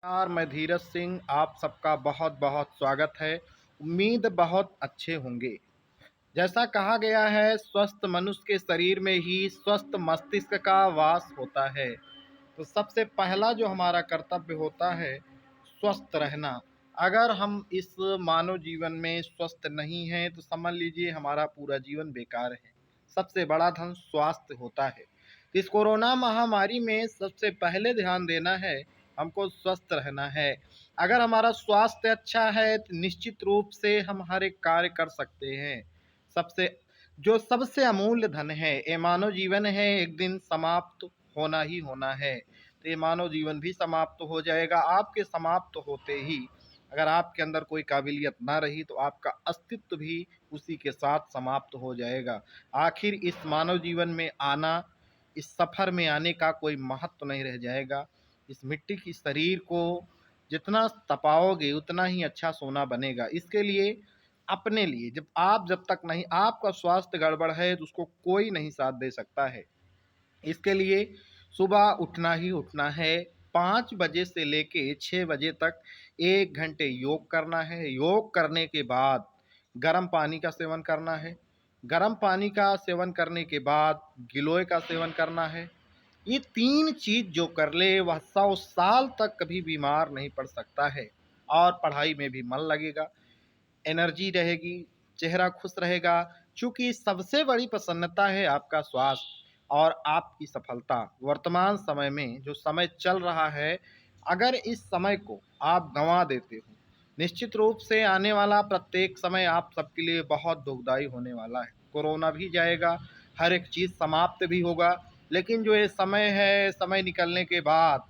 नमस्कार, मैं धीरज सिंह आप सबका बहुत बहुत स्वागत है। उम्मीद बहुत अच्छे होंगे। जैसा कहा गया है, स्वस्थ मनुष्य के शरीर में ही स्वस्थ मस्तिष्क का वास होता है। तो सबसे पहला जो हमारा कर्तव्य होता है, स्वस्थ रहना। अगर हम इस मानव जीवन में स्वस्थ नहीं हैं, तो समझ लीजिए हमारा पूरा जीवन बेकार है। सबसे बड़ा धन स्वास्थ्य होता है। इस कोरोना महामारी में सबसे पहले ध्यान देना है, हमको स्वस्थ रहना है। अगर हमारा स्वास्थ्य अच्छा है, तो निश्चित रूप से हम हर एक कार्य कर सकते हैं। सबसे जो सबसे अमूल्य धन है, ये मानव जीवन है, एक दिन समाप्त होना ही होना है। तो ये मानव जीवन भी समाप्त हो जाएगा। आपके समाप्त होते ही अगर आपके अंदर कोई काबिलियत ना रही, तो आपका अस्तित्व भी उसी के साथ समाप्त हो जाएगा। आखिर इस मानव जीवन में आना, इस सफ़र में आने का कोई महत्व नहीं रह जाएगा। इस मिट्टी की शरीर को जितना तपाओगे, उतना ही अच्छा सोना बनेगा। इसके लिए अपने लिए जब तक नहीं आपका स्वास्थ्य गड़बड़ है, तो उसको कोई नहीं साथ दे सकता है। इसके लिए सुबह उठना ही उठना है। 5 बजे से लेके 6 बजे तक 1 घंटे योग करना है। योग करने के बाद गर्म पानी का सेवन करना है। गर्म पानी का सेवन करने के बाद गिलोय का सेवन करना है। ये 3 चीज़ जो कर ले, वह 100 साल तक कभी बीमार नहीं पड़ सकता है और पढ़ाई में भी मन लगेगा, एनर्जी रहेगी, चेहरा खुश रहेगा। चूँकि सबसे बड़ी प्रसन्नता है आपका स्वास्थ्य और आपकी सफलता। वर्तमान समय में जो समय चल रहा है, अगर इस समय को आप गँवा देते हो, निश्चित रूप से आने वाला प्रत्येक समय आप सबके लिए बहुत दुखदाई होने वाला है। कोरोना भी जाएगा, हर एक चीज़ समाप्त भी होगा, लेकिन जो ये समय है, समय निकलने के बाद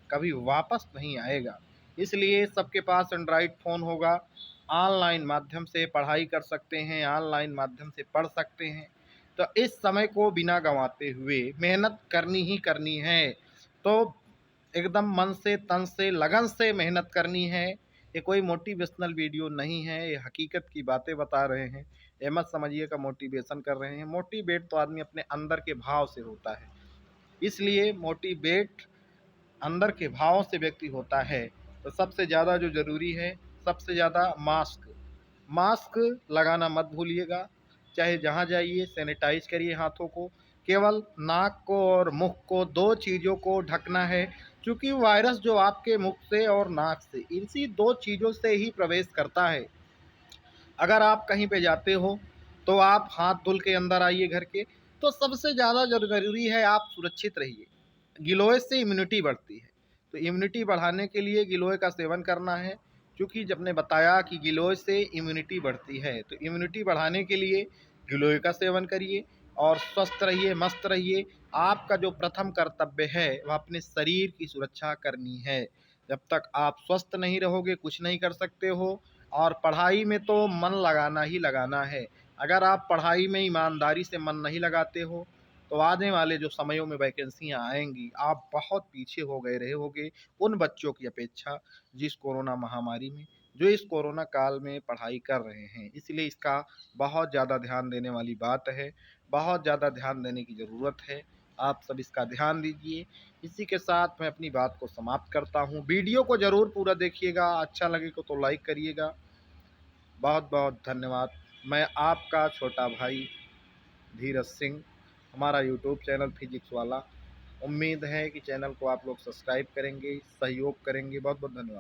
कभी वापस नहीं आएगा। इसलिए सबके पास एंड्रॉइड फ़ोन होगा, ऑनलाइन माध्यम से पढ़ाई कर सकते हैं, ऑनलाइन माध्यम से पढ़ सकते हैं। तो इस समय को बिना गँवाते हुए मेहनत करनी ही करनी है। तो एकदम मन से, तन से, लगन से मेहनत करनी है। ये कोई मोटिवेशनल वीडियो नहीं है, ये हकीकत की बातें बता रहे हैं। ये मत समझिएगा मोटिवेशन कर रहे हैं। मोटिवेट तो आदमी अपने अंदर के भाव से होता है। इसलिए मोटिवेट अंदर के भाव से व्यक्ति होता है। तो सबसे ज़्यादा जो ज़रूरी है, सबसे ज़्यादा मास्क। मास्क लगाना मत भूलिएगा। चाहे जहाँ जाइए सैनिटाइज करिए हाथों को। केवल नाक को और मुख को 2 चीज़ों को ढकना है, क्योंकि वायरस जो आपके मुख से और नाक से, इसी 2 चीज़ों से ही प्रवेश करता है। अगर आप कहीं पे जाते हो, तो आप हाथ धुल के अंदर आइए घर के। तो सबसे ज़्यादा ज़रूरी है आप सुरक्षित रहिए। गिलोय से इम्यूनिटी बढ़ती है, तो इम्यूनिटी बढ़ाने के लिए गिलोय का सेवन करना है। क्योंकि जब ने बताया कि गिलोय से इम्यूनिटी बढ़ती है, तो इम्यूनिटी बढ़ाने के लिए गिलोय का सेवन करिए और स्वस्थ रहिए, मस्त रहिए। आपका जो प्रथम कर्तव्य है, वह अपने शरीर की सुरक्षा करनी है। जब तक आप स्वस्थ नहीं रहोगे, कुछ नहीं कर सकते हो। और पढ़ाई में तो मन लगाना ही लगाना है। अगर आप पढ़ाई में ईमानदारी से मन नहीं लगाते हो, तो आने वाले जो समयों में वैकेंसियाँ आएँगी, आप बहुत पीछे हो गए रहोगे उन बच्चों की अपेक्षा जिस कोरोना महामारी में जो इस कोरोना काल में पढ़ाई कर रहे हैं। इसलिए इसका बहुत ज़्यादा ध्यान देने वाली बात है, बहुत ज़्यादा ध्यान देने की ज़रूरत है। आप सब इसका ध्यान दीजिए। इसी के साथ मैं अपनी बात को समाप्त करता हूँ। वीडियो को ज़रूर पूरा देखिएगा, अच्छा लगेगा तो लाइक करिएगा। बहुत-बहुत धन्यवाद। मैं आपका छोटा भाई धीरज सिंह, हमारा यूट्यूब चैनल फिजिक्स वाला। उम्मीद है कि चैनल को आप लोग सब्सक्राइब करेंगे, सहयोग करेंगे। बहुत-बहुत धन्यवाद।